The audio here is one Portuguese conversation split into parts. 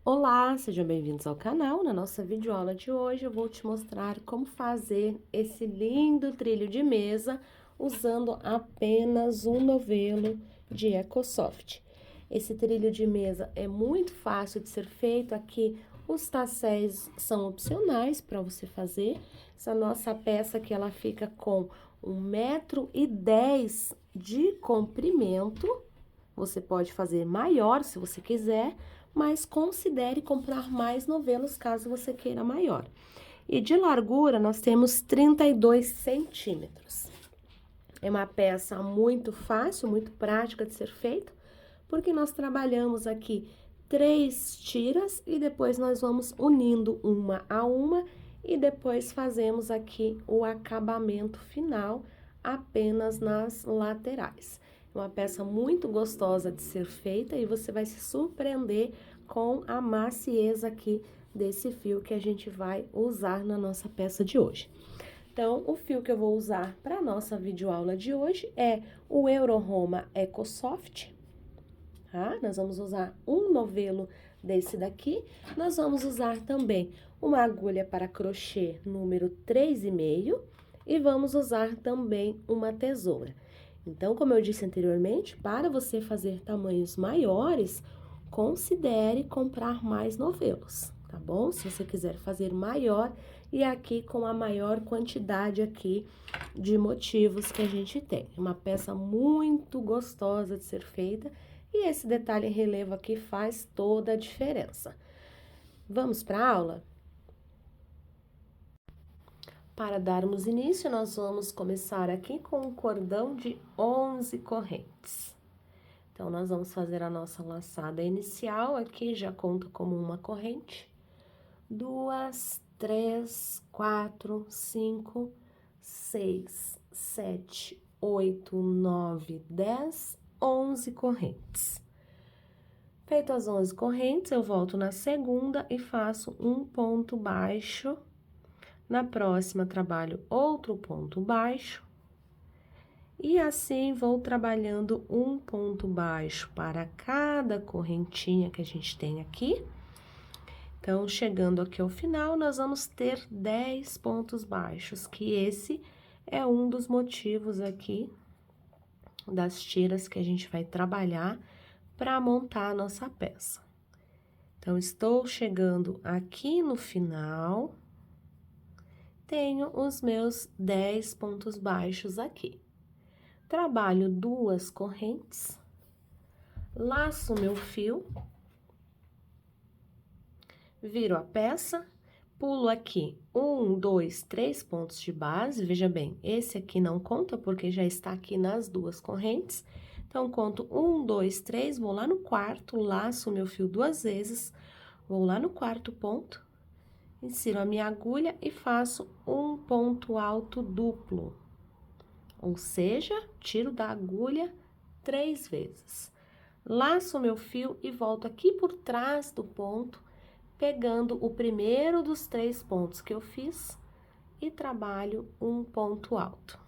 Olá, sejam bem-vindos ao canal. Na nossa videoaula de hoje eu vou te mostrar como fazer esse lindo trilho de mesa usando apenas um novelo de Ecosoft. Esse trilho de mesa é muito fácil de ser feito. Aqui os tasséis são opcionais para você fazer. Essa nossa peça aqui ela fica com 1,10 m de comprimento. Você pode fazer maior se você quiser, mas considere comprar mais novelos caso você queira maior. E de largura nós temos 32 centímetros. É uma peça muito fácil, muito prática de ser feita, porque nós trabalhamos aqui 3 tiras e depois nós vamos unindo uma a uma e depois fazemos aqui o acabamento final apenas nas laterais. É uma peça muito gostosa de ser feita e você vai se surpreender com a macieza aqui desse fio que a gente vai usar na nossa peça de hoje. Então, o fio que eu vou usar para a nossa videoaula de hoje é o Euroroma Ecosoft, tá? Nós vamos usar um novelo desse daqui. Nós vamos usar também uma agulha para crochê número 3,5 e vamos usar também uma tesoura. Então, como eu disse anteriormente, para você fazer tamanhos maiores, considere comprar mais novelos, tá bom? Se você quiser fazer maior e aqui com a maior quantidade aqui de motivos que a gente tem. Uma peça muito gostosa de ser feita e esse detalhe em relevo aqui faz toda a diferença. Vamos para a aula? Para darmos início, nós vamos começar aqui com um cordão de 11 correntes. Então, nós vamos fazer a nossa laçada inicial, aqui já conta como uma corrente. 2, 3, 4, 5, 6, 7, 8, 9, 10, 11 correntes. Feito as 11 correntes, eu volto na segunda e faço um ponto baixo. Na próxima, trabalho outro ponto baixo. E assim, vou trabalhando um ponto baixo para cada correntinha que a gente tem aqui. Então, chegando aqui ao final, nós vamos ter 10 pontos baixos, que esse é um dos motivos aqui das tiras que a gente vai trabalhar para montar a nossa peça. Então, estou chegando aqui no final, tenho os meus 10 pontos baixos aqui. Trabalho 2 correntes, laço meu fio, viro a peça, pulo aqui 1, 2, 3 pontos de base, veja bem, esse aqui não conta porque já está aqui nas 2 correntes. Então, conto 1, 2, 3, vou lá no quarto, laço meu fio 2 vezes, vou lá no quarto ponto, insiro a minha agulha e faço um ponto alto duplo. Ou seja, tiro da agulha 3 vezes. Laço meu fio e volto aqui por trás do ponto, pegando o primeiro dos 3 pontos que eu fiz e trabalho um ponto alto.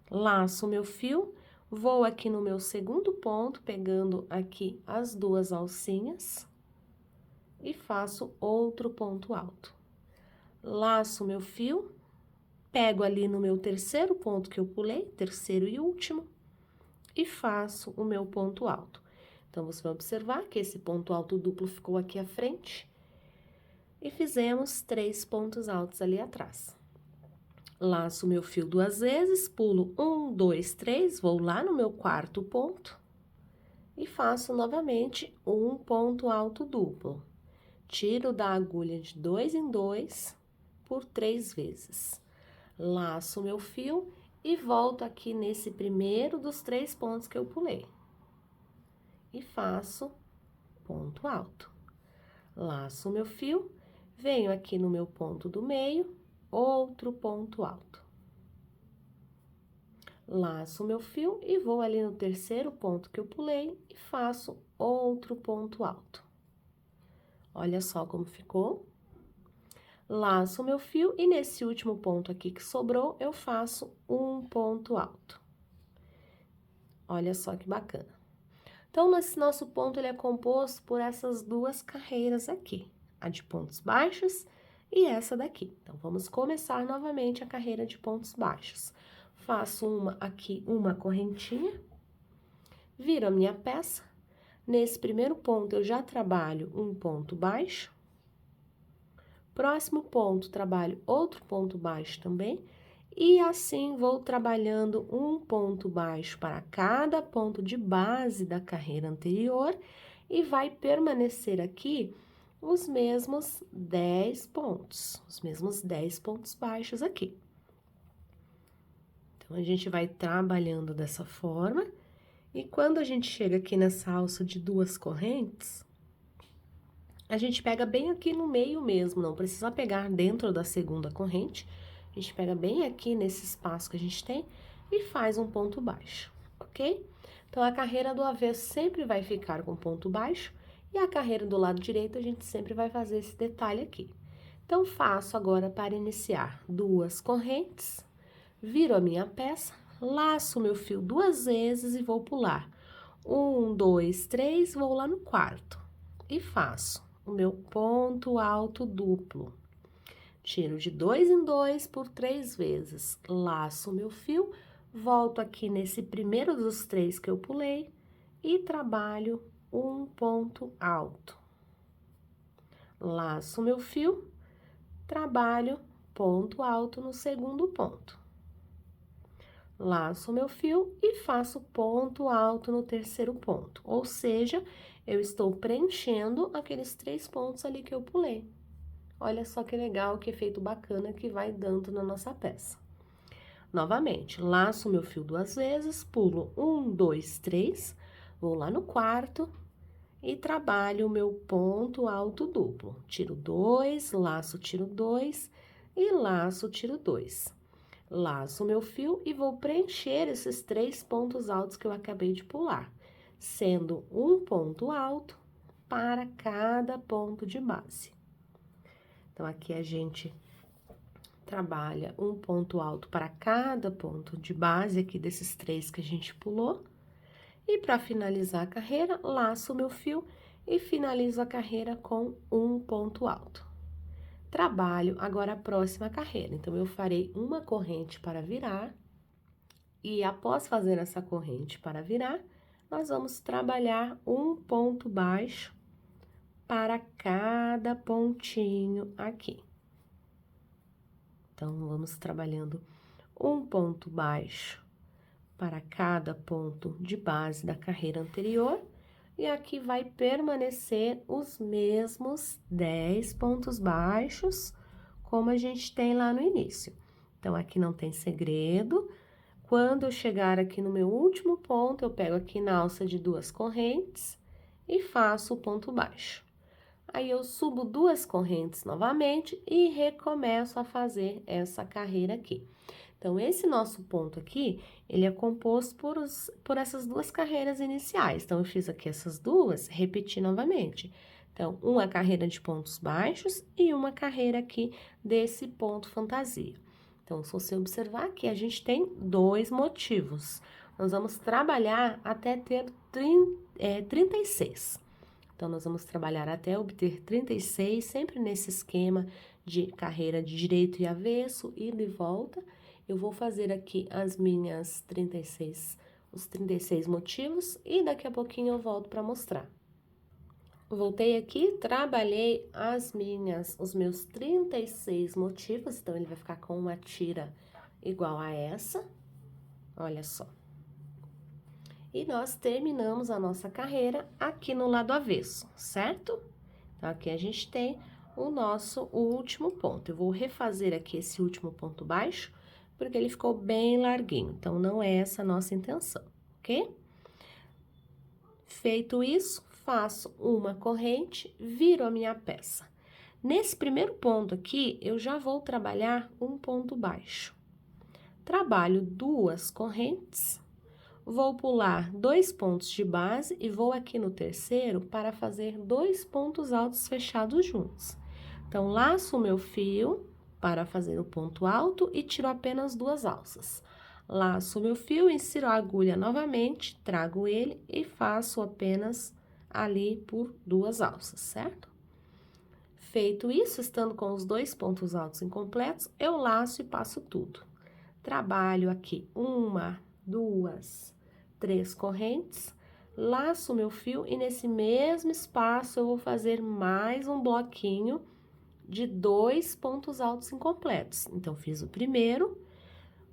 Laço meu fio, vou aqui no meu segundo ponto, pegando aqui as 2 alcinhas e faço outro ponto alto. Laço meu fio, pego ali no meu terceiro ponto que eu pulei, terceiro e último, e faço o meu ponto alto. Então, você vai observar que esse ponto alto duplo ficou aqui à frente e fizemos 3 pontos altos ali atrás. Laço meu fio 2 vezes, pulo 1, 2, 3, vou lá no meu quarto ponto e faço novamente um ponto alto duplo. Tiro da agulha de 2 em 2 por 3 vezes. Laço meu fio e volto aqui nesse primeiro dos 3 pontos que eu pulei. E faço ponto alto. Laço meu fio, venho aqui no meu ponto do meio, outro ponto alto. Laço meu fio e vou ali no terceiro ponto que eu pulei e faço outro ponto alto. Olha só como ficou. Laço meu fio e nesse último ponto aqui que sobrou, eu faço um ponto alto. Olha só que bacana. Então, esse nosso ponto, ele é composto por essas duas carreiras aqui, a de pontos baixos e essa daqui. Então, vamos começar novamente a carreira de pontos baixos. Faço uma correntinha, viro a minha peça. Nesse primeiro ponto, eu já trabalho um ponto baixo. Próximo ponto, trabalho outro ponto baixo também. E assim, vou trabalhando um ponto baixo para cada ponto de base da carreira anterior. E vai permanecer aqui os mesmos 10 pontos. Os mesmos 10 pontos baixos aqui. Então, a gente vai trabalhando dessa forma. E quando a gente chega aqui nessa alça de duas correntes, a gente pega bem aqui no meio mesmo, não precisa pegar dentro da segunda corrente. A gente pega bem aqui nesse espaço que a gente tem e faz um ponto baixo, ok? Então, a carreira do avesso sempre vai ficar com ponto baixo e a carreira do lado direito a gente sempre vai fazer esse detalhe aqui. Então, faço agora para iniciar duas correntes, viro a minha peça, laço meu fio duas vezes e vou pular. 1, 2, 3, vou lá no quarto e faço o meu ponto alto duplo. Tiro de 2 em 2 por 3 vezes, laço o meu fio, volto aqui nesse primeiro dos 3 que eu pulei e trabalho um ponto alto. Laço o meu fio, trabalho ponto alto no segundo ponto. Laço o meu fio e faço ponto alto no terceiro ponto, ou seja, eu estou preenchendo aqueles 3 pontos ali que eu pulei. Olha só que legal, que efeito bacana que vai dando na nossa peça. Novamente, laço o meu fio duas vezes, pulo 1, 2, 3, vou lá no quarto e trabalho o meu ponto alto duplo. Tiro 2, laço, tiro 2 e laço, tiro 2. Laço o meu fio e vou preencher esses 3 pontos altos que eu acabei de pular, sendo um ponto alto para cada ponto de base. Então, aqui a gente trabalha um ponto alto para cada ponto de base aqui desses 3 que a gente pulou. E para finalizar a carreira, laço o meu fio e finalizo a carreira com um ponto alto. Trabalho agora a próxima carreira. Então, eu farei uma corrente para virar. E após fazer essa corrente para virar, nós vamos trabalhar um ponto baixo para cada pontinho aqui. Então, vamos trabalhando um ponto baixo para cada ponto de base da carreira anterior. E aqui vai permanecer os mesmos 10 pontos baixos, como a gente tem lá no início. Então, aqui não tem segredo. Quando eu chegar aqui no meu último ponto, eu pego aqui na alça de duas correntes e faço o ponto baixo. Aí, eu subo duas correntes novamente e recomeço a fazer essa carreira aqui. Então, esse nosso ponto aqui, ele é composto por essas duas carreiras iniciais. Então, eu fiz aqui essas duas, repeti novamente. Então, uma carreira de pontos baixos e uma carreira aqui desse ponto fantasia. Então, se você observar aqui, a gente tem 2 motivos. Nós vamos trabalhar até ter 36. Então, nós vamos trabalhar até obter 36, sempre nesse esquema de carreira de direito e avesso, ida e volta. Eu vou fazer aqui os 36 motivos e daqui a pouquinho eu volto para mostrar. Voltei aqui, trabalhei os meus 36 motivos, então ele vai ficar com uma tira igual a essa, olha só. E nós terminamos a nossa carreira aqui no lado avesso, certo? Então, aqui a gente tem o nosso último ponto. Eu vou refazer aqui esse último ponto baixo, porque ele ficou bem larguinho, então não é essa a nossa intenção, ok? Feito isso, faço uma corrente, viro a minha peça. Nesse primeiro ponto aqui, eu já vou trabalhar um ponto baixo. Trabalho duas correntes, vou pular 2 pontos de base e vou aqui no terceiro para fazer 2 pontos altos fechados juntos. Então, laço o meu fio para fazer o ponto alto e tiro apenas 2 alças. Laço meu fio, insiro a agulha novamente, trago ele e faço apenas ali por 2 alças, certo? Feito isso, estando com os 2 pontos altos incompletos, eu laço e passo tudo. Trabalho aqui 1, 2, 3 correntes, laço meu fio e nesse mesmo espaço eu vou fazer mais um bloquinho de 2 pontos altos incompletos. Então, fiz o primeiro,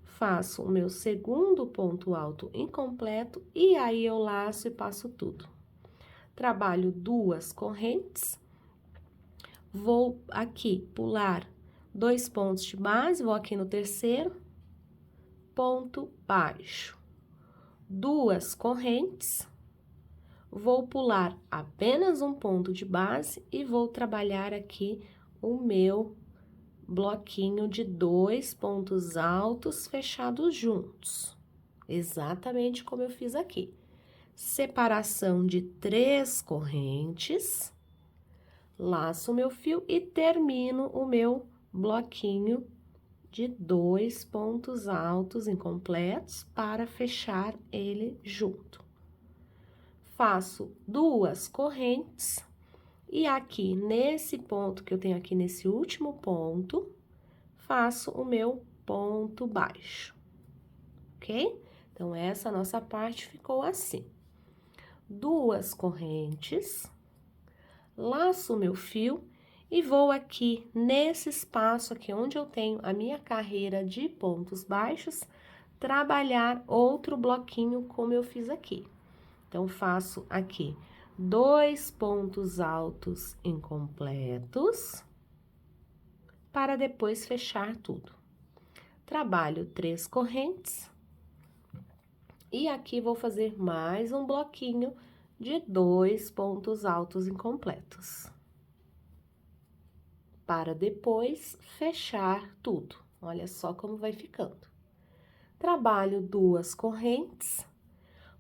faço o meu segundo ponto alto incompleto e aí eu laço e passo tudo. Trabalho 2 correntes, vou aqui pular 2 pontos de base, vou aqui no terceiro, ponto baixo. 2 correntes, vou pular apenas um ponto de base e vou trabalhar aqui o meu bloquinho de 2 pontos altos fechados juntos, exatamente como eu fiz aqui. Separação de 3 correntes, laço o meu fio e termino o meu bloquinho de 2 pontos altos incompletos para fechar ele junto. Faço 2 correntes e aqui nesse ponto que eu tenho aqui nesse último ponto, faço o meu ponto baixo, ok? Então, essa nossa parte ficou assim. 2 correntes, laço o meu fio e vou aqui nesse espaço aqui onde eu tenho a minha carreira de pontos baixos, trabalhar outro bloquinho como eu fiz aqui. Então, faço aqui 2 pontos altos incompletos, para depois fechar tudo. Trabalho 3 correntes, e aqui vou fazer mais um bloquinho de 2 pontos altos incompletos, para depois fechar tudo. Olha só como vai ficando. Trabalho 2 correntes,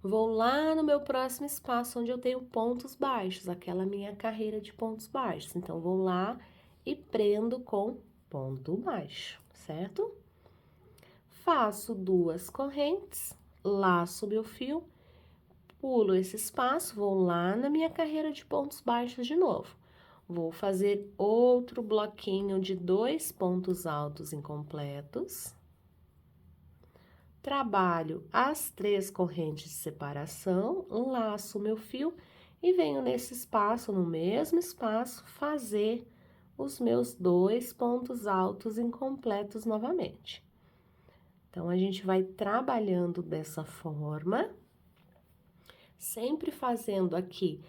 vou lá no meu próximo espaço onde eu tenho pontos baixos, aquela minha carreira de pontos baixos. Então, vou lá e prendo com ponto baixo, certo? Faço 2 correntes, laço meu fio, pulo esse espaço, vou lá na minha carreira de pontos baixos de novo. Vou fazer outro bloquinho de 2 pontos altos incompletos. Trabalho as 3 correntes de separação, laço meu fio e venho nesse espaço, no mesmo espaço, fazer os meus 2 pontos altos incompletos novamente. Então, a gente vai trabalhando dessa forma, sempre fazendo aqui,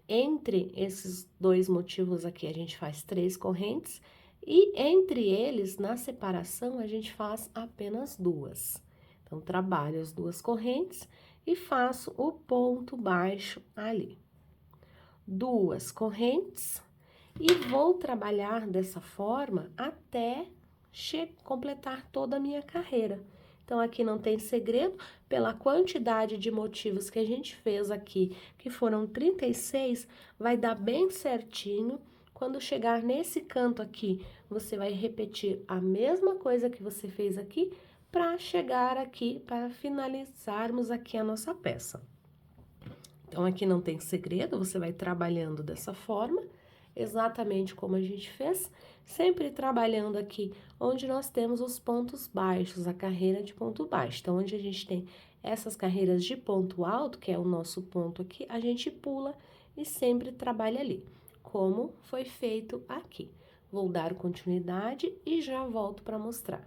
entre esses 2 motivos aqui, a gente faz 3 correntes, e entre eles, na separação, a gente faz apenas 2. Então, trabalho as 2 correntes e faço o ponto baixo ali. 2 correntes, e vou trabalhar dessa forma até completar toda a minha carreira. Então, aqui não tem segredo, pela quantidade de motivos que a gente fez aqui, que foram 36, vai dar bem certinho. Quando chegar nesse canto aqui, você vai repetir a mesma coisa que você fez aqui, para chegar aqui, para finalizarmos aqui a nossa peça. Então, aqui não tem segredo, você vai trabalhando dessa forma, exatamente como a gente fez, sempre trabalhando aqui onde nós temos os pontos baixos, a carreira de ponto baixo. Então, onde a gente tem essas carreiras de ponto alto, que é o nosso ponto aqui, a gente pula e sempre trabalha ali, como foi feito aqui. Vou dar continuidade e já volto para mostrar.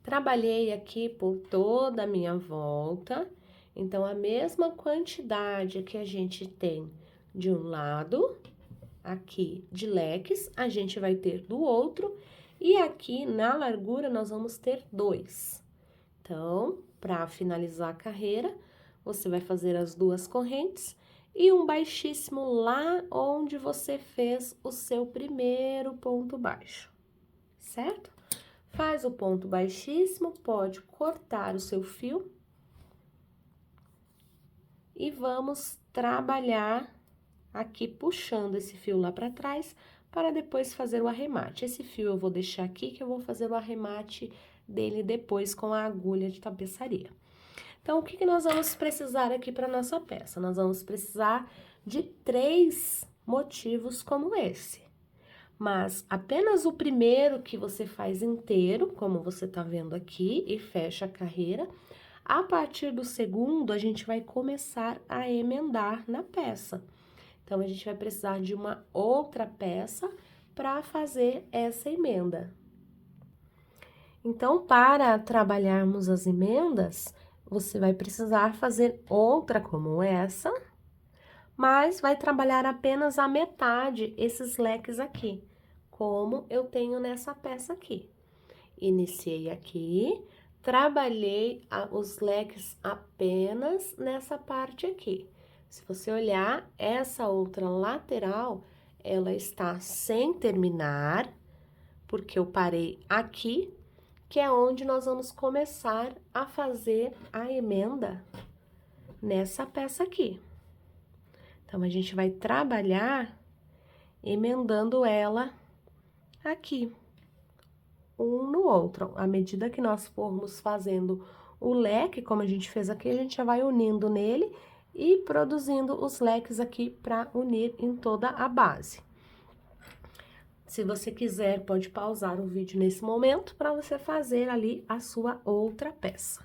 Trabalhei aqui por toda a minha volta, então, a mesma quantidade que a gente tem de um lado, aqui de leques, a gente vai ter do outro, e aqui na largura nós vamos ter 2. Então, para finalizar a carreira, você vai fazer as 2 correntes e um baixíssimo lá onde você fez o seu primeiro ponto baixo, certo? Faz o ponto baixíssimo, pode cortar o seu fio e vamos trabalhar aqui puxando esse fio lá para trás para depois fazer o arremate. Esse fio eu vou deixar aqui que eu vou fazer o arremate dele depois com a agulha de tapeçaria. Então, o que que nós vamos precisar aqui para nossa peça? Nós vamos precisar de 3 motivos como esse. Mas apenas o primeiro que você faz inteiro, como você tá vendo aqui, e fecha a carreira. A partir do segundo, a gente vai começar a emendar na peça. Então, a gente vai precisar de uma outra peça para fazer essa emenda. Então, para trabalharmos as emendas, você vai precisar fazer outra como essa, mas vai trabalhar apenas a metade, esses leques aqui, como eu tenho nessa peça aqui. Iniciei aqui, trabalhei os leques apenas nessa parte aqui. Se você olhar, essa outra lateral, ela está sem terminar, porque eu parei aqui, que é onde nós vamos começar a fazer a emenda nessa peça aqui. Então, a gente vai trabalhar emendando ela aqui, um no outro. À medida que nós formos fazendo o leque, como a gente fez aqui, a gente já vai unindo nele e produzindo os leques aqui para unir em toda a base. Se você quiser, pode pausar o vídeo nesse momento para você fazer ali a sua outra peça.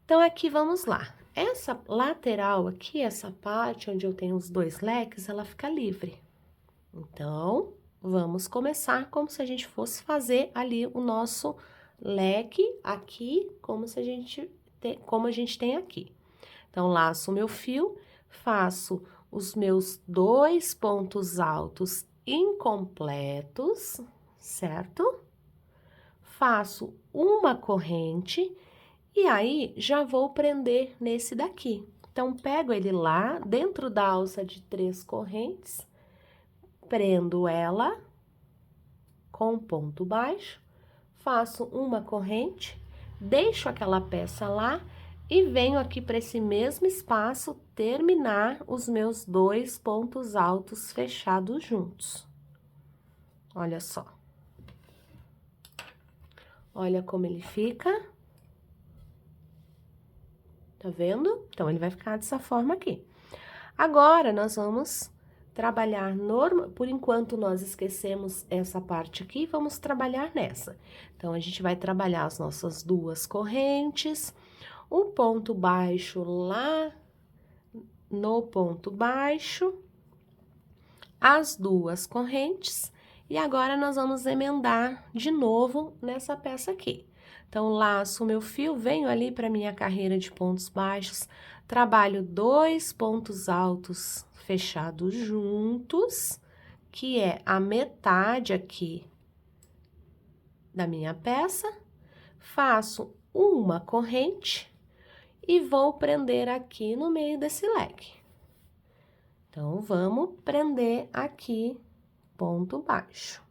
Então, aqui vamos lá. Essa lateral aqui, essa parte onde eu tenho os 2 leques, ela fica livre. Então, vamos começar como se a gente fosse fazer ali o nosso leque aqui, como a gente tem aqui. Então, laço o meu fio, faço os meus 2 pontos altos incompletos, certo? Faço uma corrente e aí já vou prender nesse daqui. Então, pego ele lá dentro da alça de 3 correntes, prendo ela com ponto baixo, faço uma corrente, deixo aquela peça lá e venho aqui para esse mesmo espaço terminar os meus 2 pontos altos fechados juntos. Olha só. Olha como ele fica. Tá vendo? Então, ele vai ficar dessa forma aqui. Agora, nós vamos trabalhar por enquanto nós esquecemos essa parte aqui, vamos trabalhar nessa. Então, a gente vai trabalhar as nossas 2 correntes, o ponto baixo lá no ponto baixo, as 2 correntes, e agora nós vamos emendar de novo nessa peça aqui. Então, laço o meu fio, venho ali para minha carreira de pontos baixos, trabalho 2 pontos altos fechados juntos, que é a metade aqui da minha peça, faço uma corrente e vou prender aqui no meio desse leque. Então, vamos prender aqui, ponto baixo.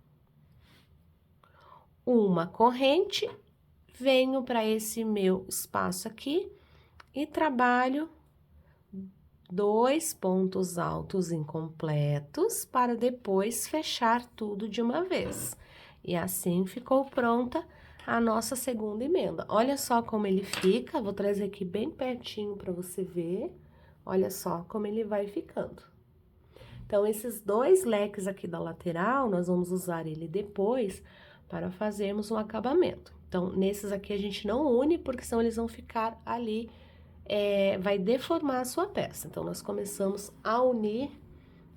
Uma corrente, venho para esse meu espaço aqui e trabalho 2 pontos altos incompletos para depois fechar tudo de uma vez. E assim ficou pronta a nossa segunda emenda. Olha só como ele fica, vou trazer aqui bem pertinho para você ver. Olha só como ele vai ficando. Então, esses 2 leques aqui da lateral, nós vamos usar ele depois para fazermos um acabamento. Então, nesses aqui a gente não une, porque senão eles vão ficar ali, vai deformar a sua peça. Então, nós começamos a unir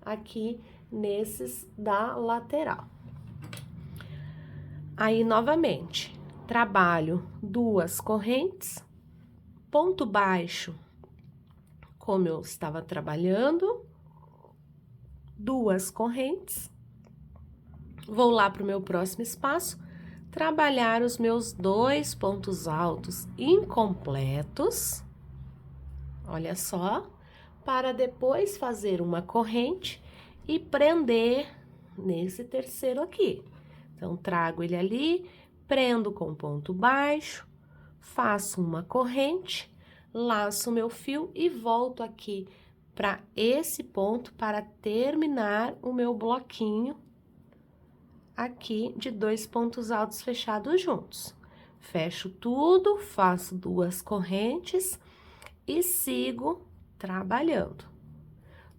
aqui nesses da lateral. Aí, novamente, trabalho 2 correntes, ponto baixo, como eu estava trabalhando, 2 correntes, vou lá para o meu próximo espaço, trabalhar os meus 2 pontos altos incompletos, olha só, para depois fazer uma corrente e prender nesse terceiro aqui. Então, trago ele ali, prendo com ponto baixo, faço uma corrente, laço meu fio e volto aqui para esse ponto para terminar o meu bloquinho aqui de 2 pontos altos fechados juntos. Fecho tudo, faço 2 correntes e sigo trabalhando.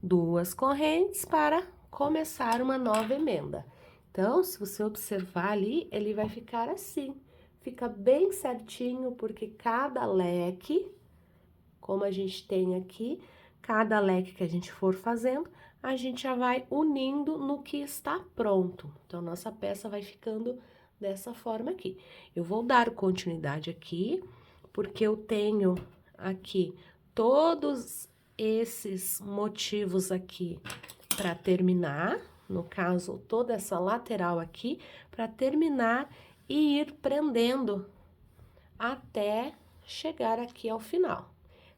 2 correntes para começar uma nova emenda. Então, se você observar ali, ele vai ficar assim. Fica bem certinho, porque cada leque, como a gente tem aqui, cada leque que a gente for fazendo, a gente já vai unindo no que está pronto. Então, nossa peça vai ficando dessa forma aqui. Eu vou dar continuidade aqui, porque eu tenho aqui todos esses motivos aqui para terminar, no caso, toda essa lateral aqui, para terminar e ir prendendo até chegar aqui ao final.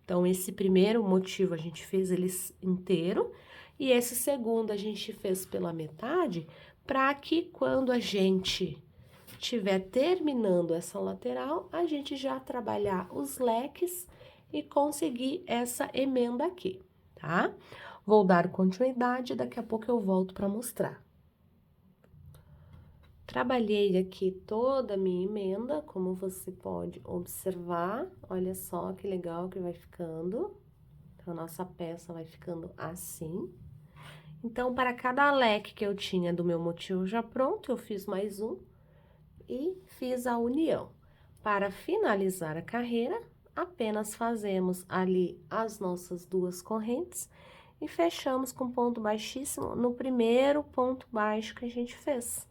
Então, esse primeiro motivo a gente fez ele inteiro, e esse segundo a gente fez pela metade, para que quando a gente estiver terminando essa lateral, a gente já trabalhar os leques e conseguir essa emenda aqui, tá? Vou dar continuidade, daqui a pouco eu volto para mostrar. Trabalhei aqui toda a minha emenda, como você pode observar. Olha só que legal que vai ficando. Então, a nossa peça vai ficando assim. Então, para cada leque que eu tinha do meu motivo já pronto, eu fiz mais um e fiz a união. Para finalizar a carreira, apenas fazemos ali as nossas 2 correntes e fechamos com ponto baixíssimo no primeiro ponto baixo que a gente fez.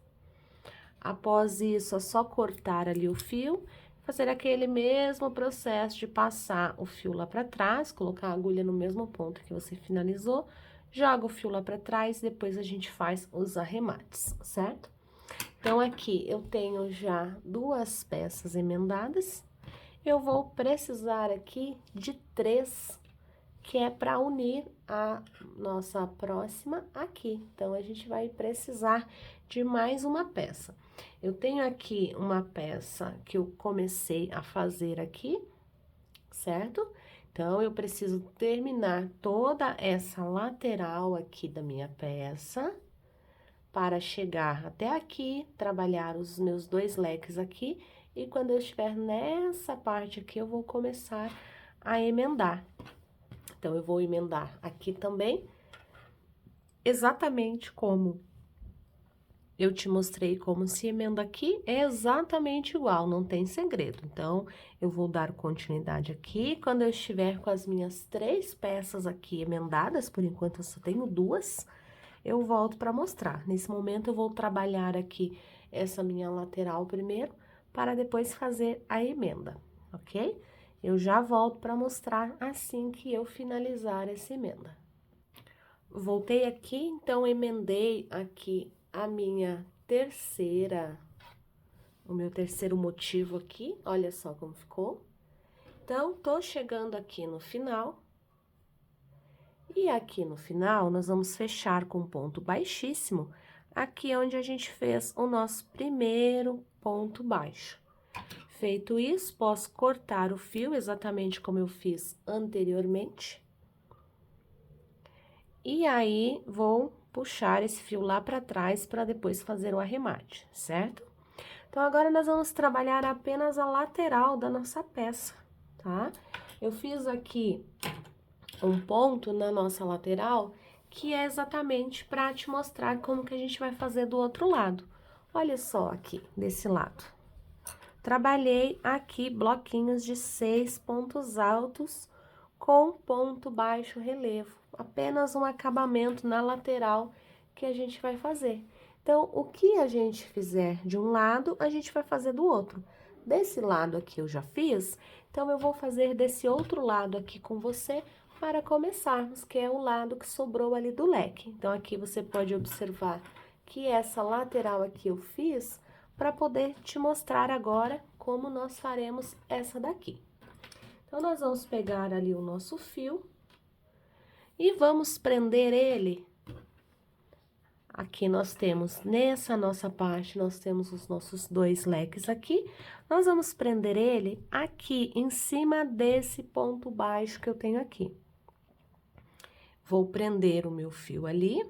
Após isso, é só cortar ali o fio, fazer aquele mesmo processo de passar o fio lá para trás, colocar a agulha no mesmo ponto que você finalizou, joga o fio lá para trás, depois a gente faz os arremates, certo? Então, aqui eu tenho já 2 peças emendadas, eu vou precisar aqui de 3, que é para unir a nossa próxima aqui. Então, a gente vai precisar de mais uma peça. Eu tenho aqui uma peça que eu comecei a fazer aqui, certo? Então, eu preciso terminar toda essa lateral aqui da minha peça, para chegar até aqui, trabalhar os meus 2 leques aqui, e quando eu estiver nessa parte aqui, eu vou começar a emendar. Então, eu vou emendar aqui também, exatamente como eu te mostrei como se emenda aqui, é exatamente igual, não tem segredo. Então, eu vou dar continuidade aqui, quando eu estiver com as minhas 3 peças aqui emendadas, por enquanto eu só tenho 2, eu volto para mostrar. Nesse momento, eu vou trabalhar aqui essa minha lateral primeiro, para depois fazer a emenda, ok? Eu já volto para mostrar assim que eu finalizar essa emenda. Voltei aqui, então, emendei aqui a minha o meu terceiro motivo aqui, olha só como ficou. Então, tô chegando aqui no final. E aqui no final, nós vamos fechar com ponto baixíssimo, aqui onde a gente fez o nosso primeiro ponto baixo. Feito isso, posso cortar o fio exatamente como eu fiz anteriormente. E aí, vou puxar esse fio lá para trás para depois fazer o arremate, certo? Então, agora nós vamos trabalhar apenas a lateral da nossa peça, tá? Eu fiz aqui um ponto na nossa lateral, que é exatamente para te mostrar como que a gente vai fazer do outro lado. Olha só aqui, desse lado. Trabalhei aqui bloquinhos de 6 pontos altos com ponto baixo relevo, apenas um acabamento na lateral que a gente vai fazer. Então, o que a gente fizer de um lado, a gente vai fazer do outro. Desse lado aqui eu já fiz, então eu vou fazer desse outro lado aqui com você para começarmos, que é o lado que sobrou ali do leque. Então, aqui você pode observar que essa lateral aqui eu fiz para poder te mostrar agora como nós faremos essa daqui. Então, nós vamos pegar ali o nosso fio e vamos prender ele. Aqui nós temos, nessa nossa parte, nós temos os nossos 2 leques aqui. Nós vamos prender ele aqui, em cima desse ponto baixo que eu tenho aqui. Vou prender o meu fio ali.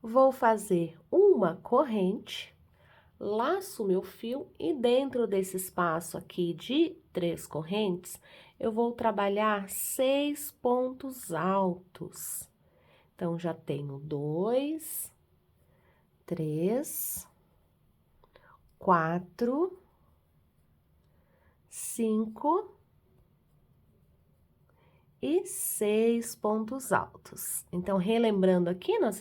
Vou fazer uma corrente, laço meu fio e dentro desse espaço aqui de 3 correntes, eu vou trabalhar 6 pontos altos. Então, já tenho 2, 3, 4, 5 e 6 pontos altos. Então, relembrando aqui, nós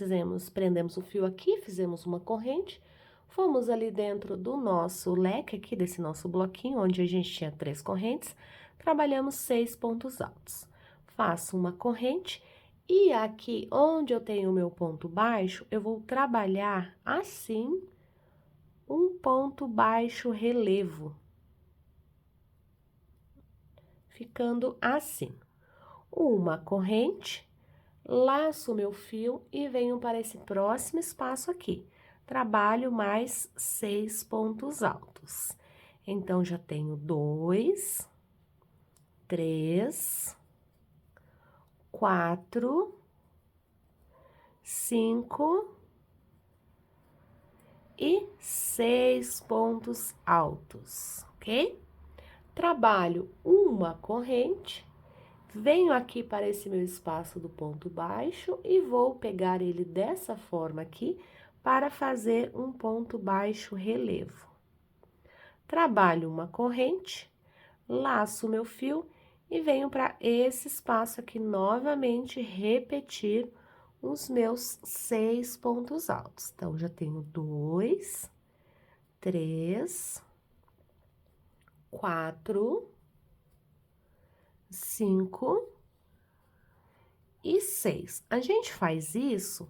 prendemos o fio aqui, fizemos uma corrente, fomos ali dentro do nosso leque aqui, desse nosso bloquinho, onde a gente tinha 3 correntes, trabalhamos 6 pontos altos. Faço uma corrente e aqui, onde eu tenho o meu ponto baixo, eu vou trabalhar assim, um ponto baixo relevo. Ficando assim. Uma corrente, laço meu fio e venho para esse próximo espaço aqui. Trabalho mais 6 pontos altos. Então, já tenho 2, 3, 4, 5 e 6 pontos altos, ok? Trabalho uma corrente. Venho aqui para esse meu espaço do ponto baixo e vou pegar ele dessa forma aqui para fazer um ponto baixo relevo. Trabalho uma corrente, laço meu fio e venho para esse espaço aqui novamente repetir os meus 6 pontos altos. Então, já tenho 2, 3, 4, 5 e 6. A gente faz isso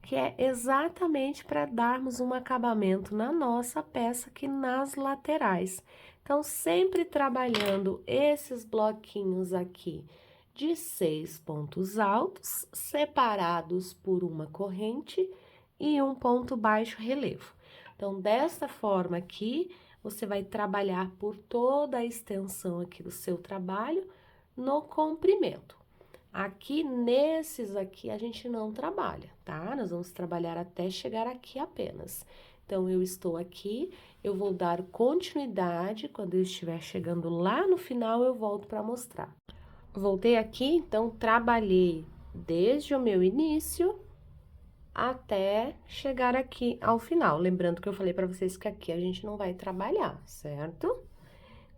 que é exatamente para darmos um acabamento na nossa peça aqui nas laterais. Então, sempre trabalhando esses bloquinhos aqui de 6 pontos altos, separados por uma corrente e um ponto baixo relevo. Então, desta forma aqui, você vai trabalhar por toda a extensão aqui do seu trabalho, no comprimento. Aqui, nesses aqui, a gente não trabalha, tá? Nós vamos trabalhar até chegar aqui apenas. Então, eu estou aqui, eu vou dar continuidade, quando eu estiver chegando lá no final, eu volto para mostrar. Voltei aqui, então, trabalhei desde o meu início até chegar aqui ao final. Lembrando que eu falei para vocês que aqui a gente não vai trabalhar, certo?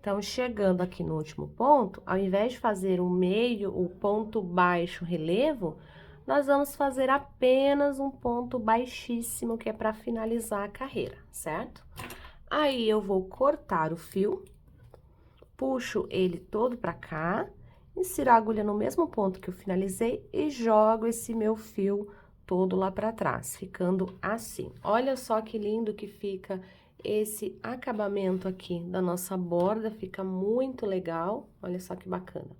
Então, chegando aqui no último ponto, ao invés de fazer o meio, o ponto baixo relevo, nós vamos fazer apenas um ponto baixíssimo, que é para finalizar a carreira, certo? Aí, eu vou cortar o fio, puxo ele todo para cá, insiro a agulha no mesmo ponto que eu finalizei e jogo esse meu fio todo lá para trás, ficando assim. Olha só que lindo que fica esse acabamento aqui da nossa borda, fica muito legal, olha só que bacana.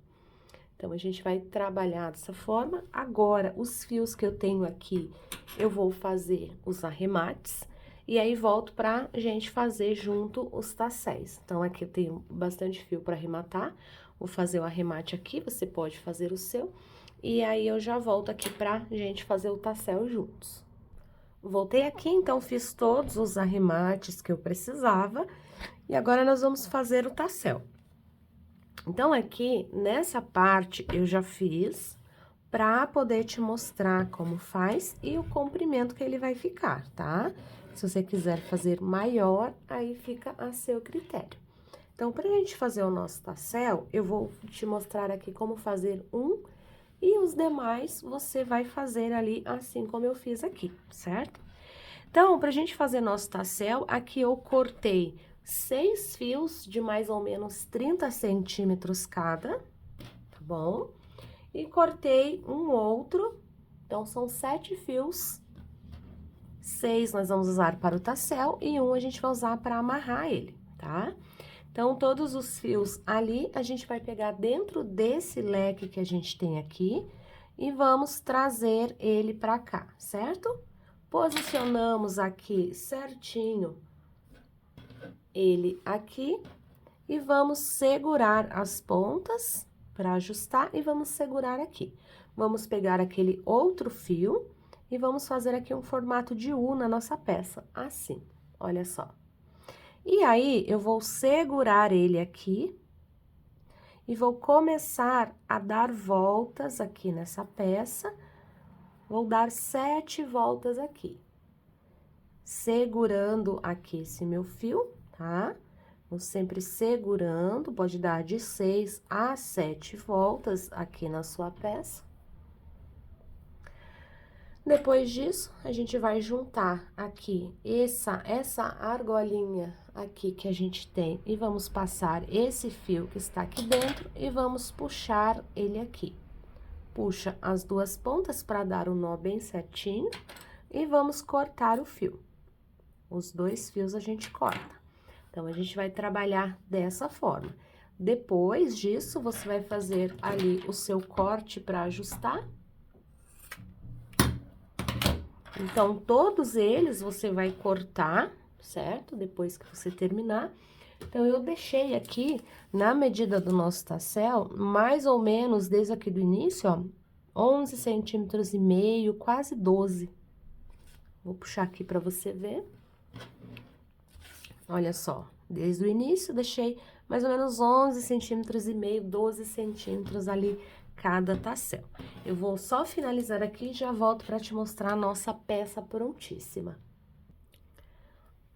Então, a gente vai trabalhar dessa forma. Agora, os fios que eu tenho aqui, eu vou fazer os arremates, e aí volto pra gente fazer junto os tasséis. Então, aqui eu tenho bastante fio para arrematar, vou fazer o arremate aqui, você pode fazer o seu, e aí eu já volto aqui pra gente fazer o tassel juntos. Voltei aqui, então, fiz todos os arremates que eu precisava, e agora nós vamos fazer o tassel. Então, aqui, nessa parte, eu já fiz pra poder te mostrar como faz e o comprimento que ele vai ficar, tá? Se você quiser fazer maior, aí fica a seu critério. Então, pra gente fazer o nosso tassel, eu vou te mostrar aqui como fazer um, e os demais você vai fazer ali assim como eu fiz aqui, certo? Então, pra gente fazer nosso tassel, aqui eu cortei 6 fios de mais ou menos 30 centímetros cada, tá bom? E cortei um outro, então são 7 fios, 6 nós vamos usar para o tassel e um a gente vai usar para amarrar ele, tá? Então, todos os fios ali, a gente vai pegar dentro desse leque que a gente tem aqui e vamos trazer ele pra cá, certo? Posicionamos aqui certinho ele aqui e vamos segurar as pontas para ajustar e vamos segurar aqui. Vamos pegar aquele outro fio E vamos fazer aqui um formato de U na nossa peça, assim, olha só. E aí, eu vou segurar ele aqui e vou começar a dar voltas aqui nessa peça. Vou dar 7 voltas aqui, segurando aqui esse meu fio, tá? Vou sempre segurando, pode dar de 6 a 7 voltas aqui na sua peça. Depois disso, a gente vai juntar aqui essa argolinha aqui que a gente tem e vamos passar esse fio que está aqui dentro e vamos puxar ele aqui. Puxa as duas pontas para dar o nó bem certinho e vamos cortar o fio. Os 2 fios a gente corta. Então, a gente vai trabalhar dessa forma. Depois disso, você vai fazer ali o seu corte para ajustar. Então, todos eles você vai cortar, certo? Depois que você terminar. Então, eu deixei aqui, na medida do nosso tassel, mais ou menos, desde aqui do início, ó, 11 centímetros e meio, quase 12. Vou puxar aqui pra você ver. Olha só, desde o início, deixei mais ou menos 11 centímetros e meio, 12 centímetros ali cada tassel. Eu vou só finalizar aqui e já volto para te mostrar a nossa peça prontíssima.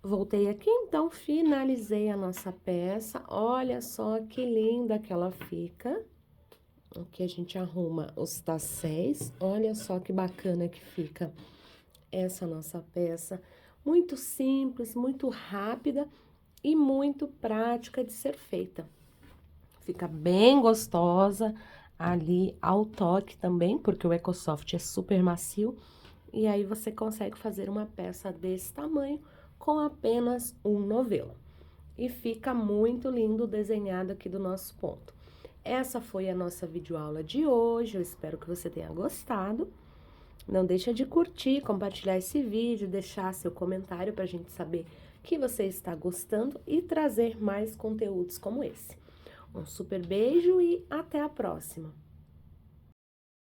Voltei aqui, então, finalizei a nossa peça. Olha só que linda que ela fica. Aqui a gente arruma os tasséis. Olha só que bacana que fica essa nossa peça. Muito simples, muito rápida e muito prática de ser feita. Fica bem gostosa ali ao toque também, porque o EcoSoft é super macio. E aí, você consegue fazer uma peça desse tamanho com apenas um novelo. E fica muito lindo desenhado aqui do nosso ponto. Essa foi a nossa videoaula de hoje, eu espero que você tenha gostado. Não deixa de curtir, compartilhar esse vídeo, deixar seu comentário para a gente saber que você está gostando e trazer mais conteúdos como esse. Um super beijo e até a próxima!